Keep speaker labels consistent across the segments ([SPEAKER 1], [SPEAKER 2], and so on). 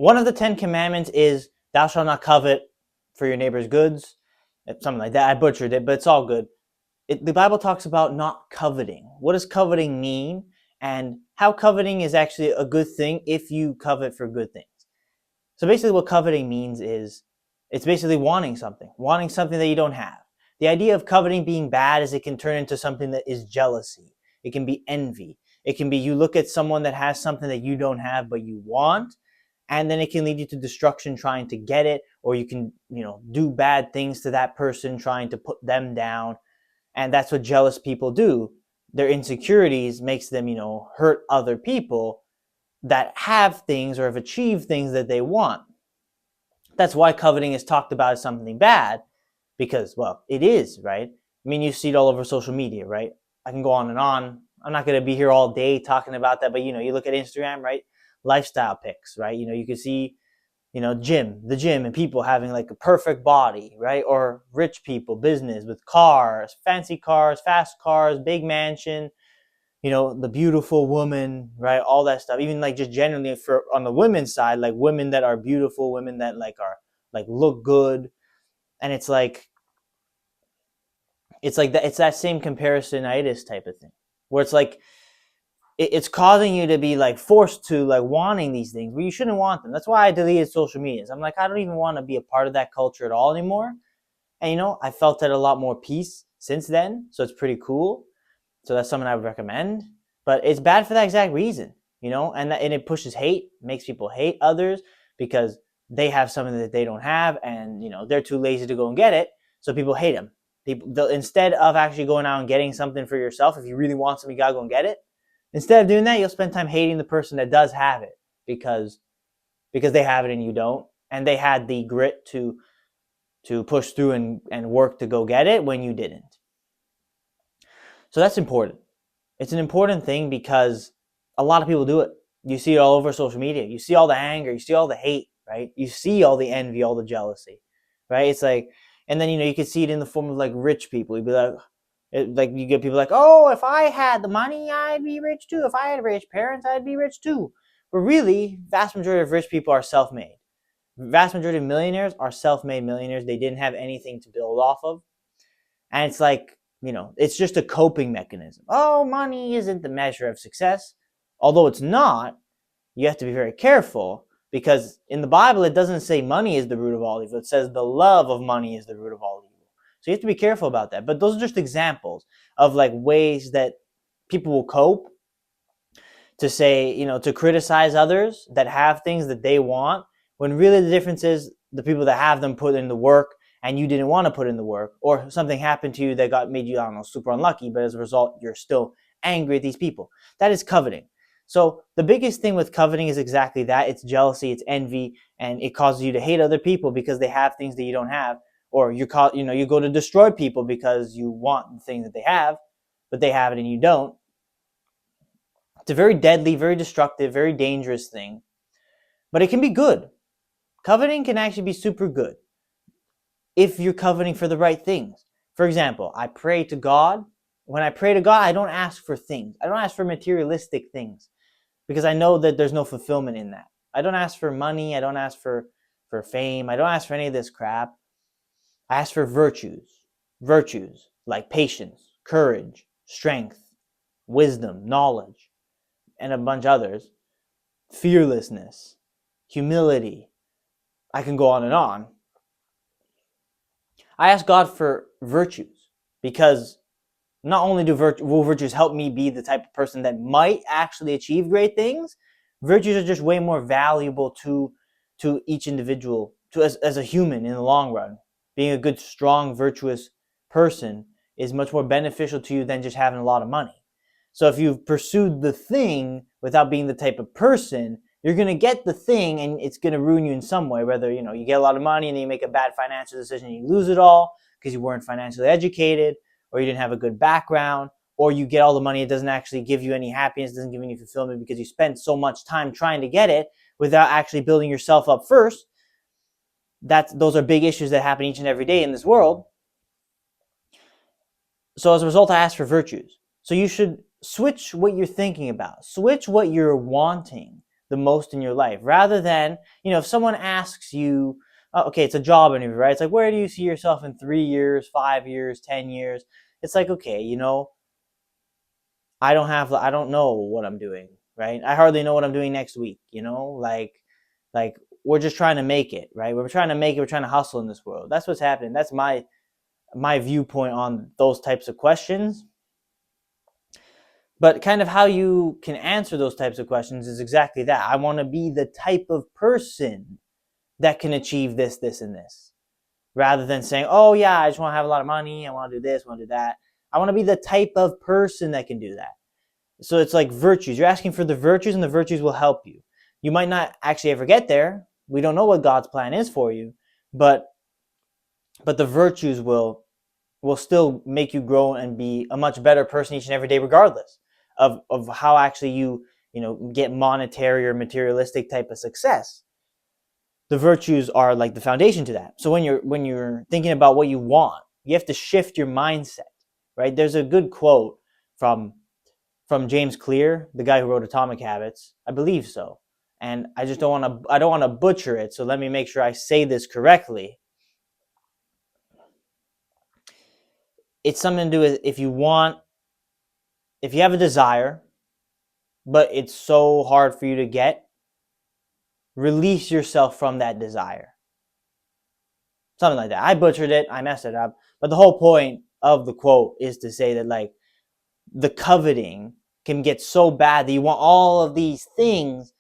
[SPEAKER 1] One of the 10 commandments is thou shalt not covet for your neighbor's goods. Something like that. I butchered it, but it's all good. The Bible talks about not coveting. What does coveting mean? And how coveting is actually a good thing if you covet for good things. So basically what coveting means is it's basically wanting something that you don't have. The idea of coveting being bad is it can turn into something that is jealousy. It can be envy. It can be you look at someone that has something that you don't have but you want, and then it can lead you to destruction trying to get it, or you can, do bad things to that person trying to put them down. And that's what jealous people do. Their insecurities makes them, hurt other people that have things or have achieved things that they want. That's why coveting is talked about as something bad, because, well, it is, right? I mean, you see it all over social media, right? I can go on and on. I'm not going to be here all day talking about that, but, you look at Instagram, right? Lifestyle pics, right? You can see, the gym and people having like a perfect body, right? Or rich people, business with cars, fancy cars, fast cars, big mansion, the beautiful woman, right? All that stuff. Even like just generally for on the women's side, like women that are beautiful, women that like are like look good. And it's like that, it's that same comparisonitis type of thing where it's like it's causing you to be like forced to like wanting these things where you shouldn't want them. That's why I deleted social media. I'm like, I don't even want to be a part of that culture at all anymore. And I felt at a lot more peace since then. So it's pretty cool. So that's something I would recommend. But it's bad for that exact reason, and it pushes hate, makes people hate others because they have something that they don't have, and they're too lazy to go and get it. So people hate them. Instead of actually going out and getting something for yourself, if you really want something, you gotta go and get it. Instead of doing that, you'll spend time hating the person that does have it because they have it and you don't, and they had the grit to push through and work to go get it when you didn't. So that's important. It's an important thing because a lot of people do it. You see it all over social media. You see all the anger. You see all the hate, right? You see all the envy, all the jealousy, right? It's like, and then, you can see it in the form of like rich people. You'd be like you get people like, oh, if I had the money, I'd be rich too. If I had rich parents, I'd be rich too. But really, vast majority of rich people are self-made. Vast majority of millionaires are self-made millionaires. They didn't have anything to build off of. And it's like, it's just a coping mechanism. Oh, money isn't the measure of success. Although it's not, you have to be very careful because in the Bible, it doesn't say money is the root of all evil. It says the love of money is the root of all evil. So you have to be careful about that. But those are just examples of like ways that people will cope to say, to criticize others that have things that they want, when really the difference is the people that have them put in the work and you didn't want to put in the work, or something happened to you that made you, I don't know, super unlucky, but as a result, you're still angry at these people. That is coveting. So the biggest thing with coveting is exactly that. It's jealousy, it's envy, and it causes you to hate other people because they have things that you don't have, or you go to destroy people because you want the things that they have, but they have it and you don't. It's a very deadly, very destructive, very dangerous thing, but it can be good. Coveting can actually be super good if you're coveting for the right things. For example, I pray to God. When I pray to God, I don't ask for things. I don't ask for materialistic things because I know that there's no fulfillment in that. I don't ask for money. I don't ask for fame. I don't ask for any of this crap. I ask for virtues. Virtues like patience, courage, strength, wisdom, knowledge, and a bunch of others. Fearlessness, humility. I can go on and on. I ask God for virtues because not only will virtues help me be the type of person that might actually achieve great things, virtues are just way more valuable to each individual, as a human in the long run. Being a good, strong, virtuous person is much more beneficial to you than just having a lot of money. So if you've pursued the thing without being the type of person, you're going to get the thing and it's going to ruin you in some way. Whether, you get a lot of money and then you make a bad financial decision and you lose it all because you weren't financially educated, or you didn't have a good background, or you get all the money, it doesn't actually give you any happiness, doesn't give you any fulfillment because you spent so much time trying to get it without actually building yourself up first. Those are big issues that happen each and every day in this world. So as a result, I ask for virtues. So you should switch what you're thinking about. Switch what you're wanting. the most in your life, rather than, if someone asks you, okay, it's a job interview, right? It's like, where do you see yourself in 3 years, 5 years, 10 years? It's like, okay, I don't know what I'm doing, right? I hardly know what I'm doing next week, like we're just trying to make it, right? We're trying to make it, we're trying to hustle in this world. That's what's happening. That's my viewpoint on those types of questions. But kind of how you can answer those types of questions is exactly that. I want to be the type of person that can achieve this, this, and this. Rather than saying, oh yeah, I just want to have a lot of money, I want to do this, I want to do that. I want to be the type of person that can do that. So it's like virtues. You're asking for the virtues, and the virtues will help you. You might not actually ever get there. We don't know what God's plan is for you, but the virtues will still make you grow and be a much better person each and every day, regardless of how actually you get monetary or materialistic type of success. The virtues are like the foundation to that. So when you're thinking about what you want, you have to shift your mindset, right? There's a good quote from James Clear, the guy who wrote Atomic Habits. I believe so. And I don't want to butcher it, so let me make sure I say this correctly. It's something to do with if you have a desire, but it's so hard for you to get, release yourself from that desire. Something like that. I butchered it, I messed it up. But the whole point of the quote is to say that, like, the coveting can get so bad that you want all of these things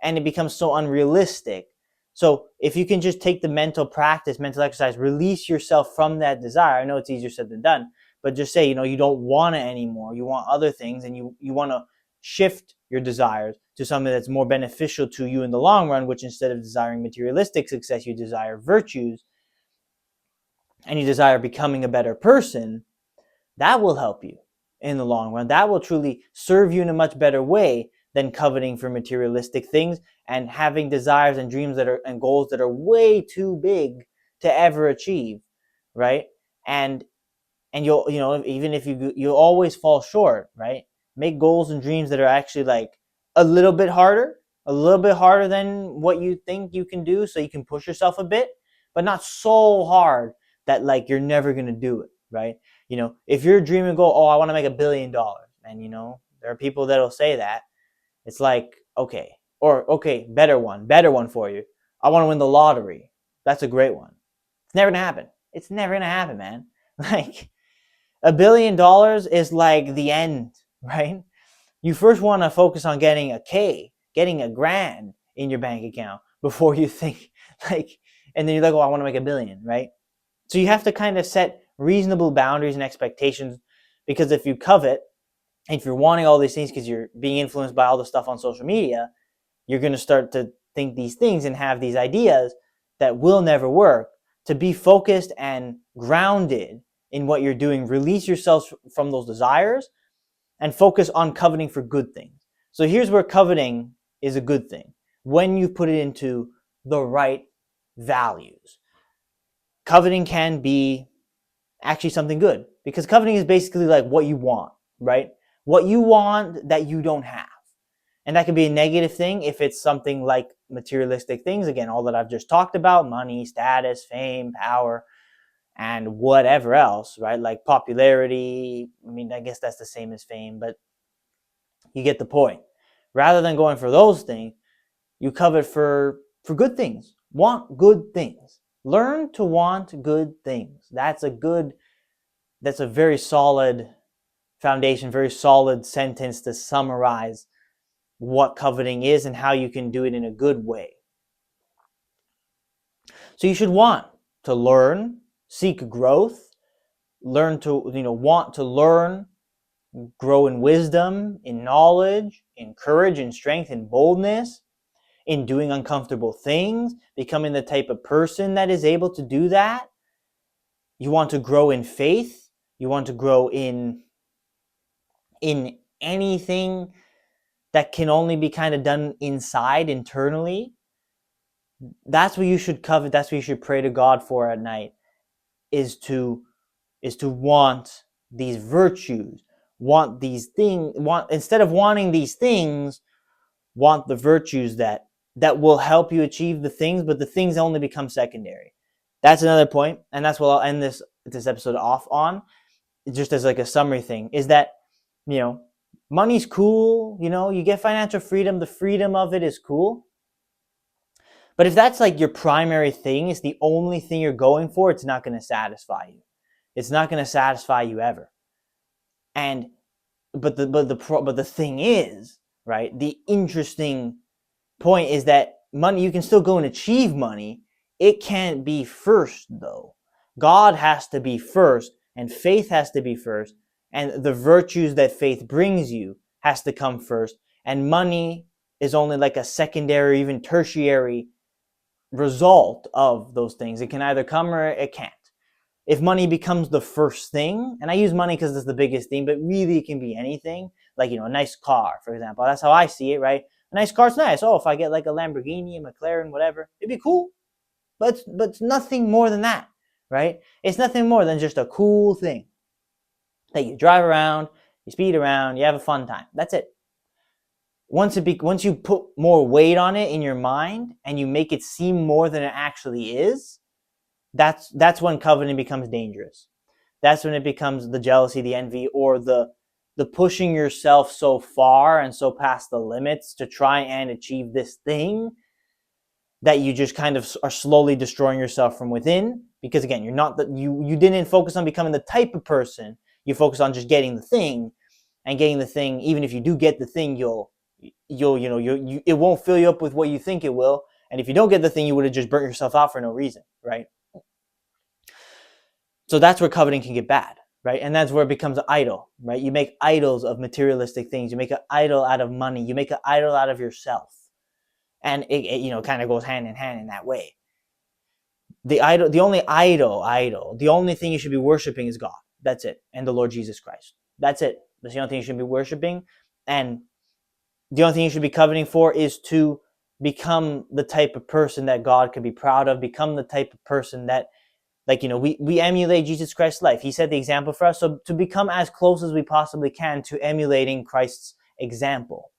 [SPEAKER 1] and it becomes so unrealistic. So if you can just take the mental practice, mental exercise, release yourself from that desire. I know it's easier said than done, but just say, you don't want it anymore. You want other things, and you want to shift your desires to something that's more beneficial to you in the long run, which instead of desiring materialistic success, you desire virtues, and you desire becoming a better person. That will help you in the long run. That will truly serve you in a much better way than coveting for materialistic things and having desires and dreams and goals that are way too big to ever achieve, right? And you'll, even if you'll always fall short, right? Make goals and dreams that are actually like a little bit harder than what you think you can do, so you can push yourself a bit, but not so hard that like you're never going to do it, right? If you're dreaming goal, oh, I want to make $1 billion, and there are people that'll say that. It's like, okay, or okay, better one for you. I want to win the lottery. That's a great one. It's never gonna happen. It's never gonna happen, man. Like, $1 billion is like the end, right? You first want to focus on getting getting $1,000 in your bank account before you think like, and then you're like, oh, I want to make $1 billion, right? So you have to kind of set reasonable boundaries and expectations, because if you covet, if you're wanting all these things because you're being influenced by all the stuff on social media, you're going to start to think these things and have these ideas that will never work. To be focused and grounded in what you're doing, release yourself from those desires and focus on coveting for good things. So here's where coveting is a good thing: when you put it into the right values. Coveting can be actually something good, because coveting is basically like what you want, right? What you want that you don't have. And that could be a negative thing if it's something like materialistic things. Again, all that I've just talked about: money, status, fame, power, and whatever else, right? Like popularity. I mean, I guess that's the same as fame, but you get the point. Rather than going for those things, you covet for good things. Want good things. Learn to want good things. That's a very solid foundation, very solid sentence to summarize what coveting is and how you can do it in a good way. So you should want to learn, seek growth, want to learn, grow in wisdom, in knowledge, in courage, in strength, in boldness, in doing uncomfortable things, becoming the type of person that is able to do that. You want to grow in faith. You want to grow in anything that can only be kind of done inside, internally. That's what you should covet. That's what you should pray to God for at night, is to want these virtues, want these things, instead of wanting these things, want the virtues that will help you achieve the things, but the things only become secondary. That's another point, and that's what I'll end this episode off on, just as like a summary thing, is that, money's cool, you get financial freedom, the freedom of it is cool. But if that's like your primary thing, it's the only thing you're going for, it's not going to satisfy you. It's not going to satisfy you ever. And but the thing is, right? The interesting point is that money, you can still go and achieve money. It can't be first though. God has to be first, and faith has to be first, and the virtues that faith brings you has to come first. And money is only like a secondary, even tertiary result of those things. It can either come or it can't. If money becomes the first thing, and I use money because it's the biggest thing, but really it can be anything, like, a nice car, for example. That's how I see it, right? A nice car's nice. Oh, if I get like a Lamborghini, a McLaren, whatever, it'd be cool. But it's nothing more than that, right? It's nothing more than just a cool thing that you drive around, you speed around, you have a fun time. That's it. Once you put more weight on it in your mind and you make it seem more than it actually is, that's when coveting becomes dangerous. That's when it becomes the jealousy, the envy, or the pushing yourself so far and so past the limits to try and achieve this thing that you just kind of are slowly destroying yourself from within. Because again, you didn't focus on becoming the type of person. You focus on just getting the thing, and getting the thing. Even if you do get the thing, it won't fill you up with what you think it will. And if you don't get the thing, you would have just burnt yourself out for no reason, right? So that's where coveting can get bad, right? And that's where it becomes an idol, right? You make idols of materialistic things. You make an idol out of money. You make an idol out of yourself. And it kind of goes hand in hand in that way. The only thing you should be worshiping is God. That's it. And the Lord Jesus Christ. That's it. That's the only thing you should be worshiping. And the only thing you should be coveting for is to become the type of person that God can be proud of. Become the type of person that, we emulate Jesus Christ's life. He set the example for us. So to become as close as we possibly can to emulating Christ's example.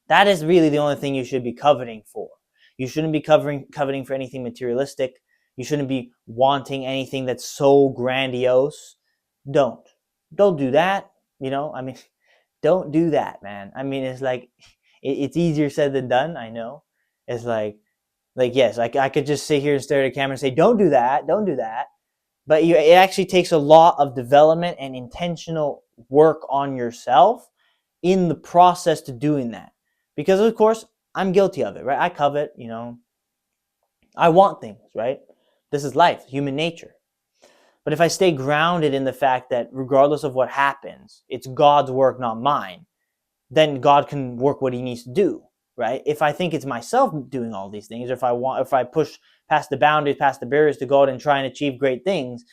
[SPEAKER 1] That is really the only thing you should be coveting for. You shouldn't be coveting for anything materialistic. You shouldn't be wanting anything that's so grandiose. Don't do that. Don't do that, man. It's like, it's easier said than done. I know. It's like yes, I could just sit here and stare at a camera and say, don't do that. But it actually takes a lot of development and intentional work on yourself in the process to doing that. Because of course, I'm guilty of it, right? I covet, I want things, right? This is life, human nature. But if I stay grounded in the fact that regardless of what happens, it's God's work, not mine, then God can work what he needs to do, right? If I think it's myself doing all these things, or if I push past the boundaries, past the barriers to go out and try and achieve great things,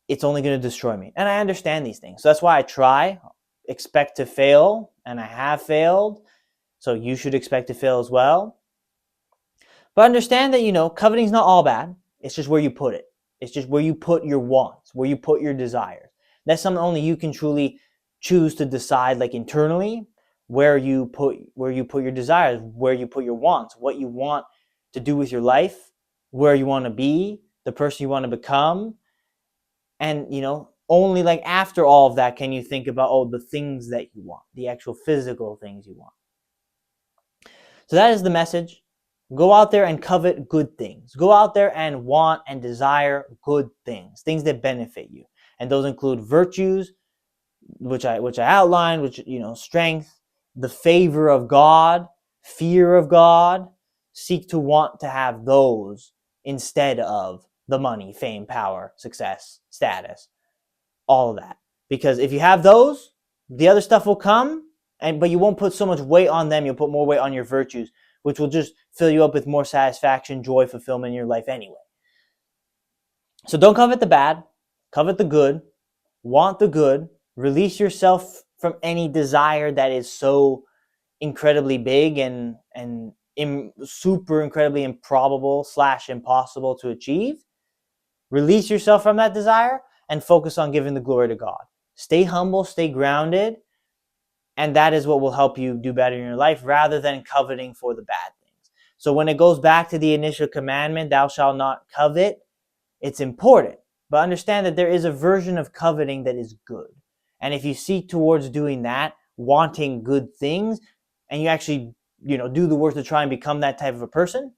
[SPEAKER 1] it's only going to destroy me. And I understand these things. So that's why I expect to fail, and I have failed. So you should expect to fail as well. But understand that, coveting is not all bad. It's just where you put it. It's just where you put your wants, where you put your desires. That's something only you can truly choose to decide, like internally, where you put your desires, where you put your wants, what you want to do with your life, where you want to be, the person you want to become. And, only like after all of that can you think about, the things that you want, the actual physical things you want. So that is the message. Go out there and covet good things. Go out there and want and desire good things that benefit you. And those include virtues, which I outlined, strength, the favor of God, fear of God. Seek to want to have those instead of the money, fame, power, success, status, all of that. Because if you have those, the other stuff will come, but you won't put so much weight on them. You'll put more weight on your virtues, which will just fill you up with more satisfaction, joy, fulfillment in your life anyway. So don't covet the bad, covet the good, want the good, release yourself from any desire that is so incredibly big and super incredibly improbable / impossible to achieve. Release yourself from that desire and focus on giving the glory to God. Stay humble, stay grounded, And that is what will help you do better in your life rather than coveting for the bad things. So when it goes back to the initial commandment, thou shalt not covet, it's important. But understand that there is a version of coveting that is good. And if you seek towards doing that, wanting good things, and you actually, do the work to try and become that type of a person,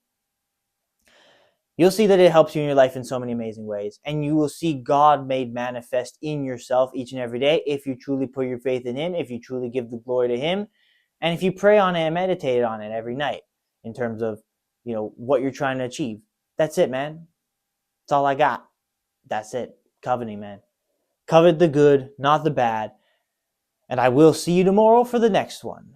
[SPEAKER 1] you'll see that it helps you in your life in so many amazing ways. And you will see God made manifest in yourself each and every day if you truly put your faith in Him, if you truly give the glory to Him, and if you pray on it and meditate on it every night in terms of, what you're trying to achieve. That's it, man. That's all I got. That's it. Coveting, man. Covet the good, not the bad. And I will see you tomorrow for the next one.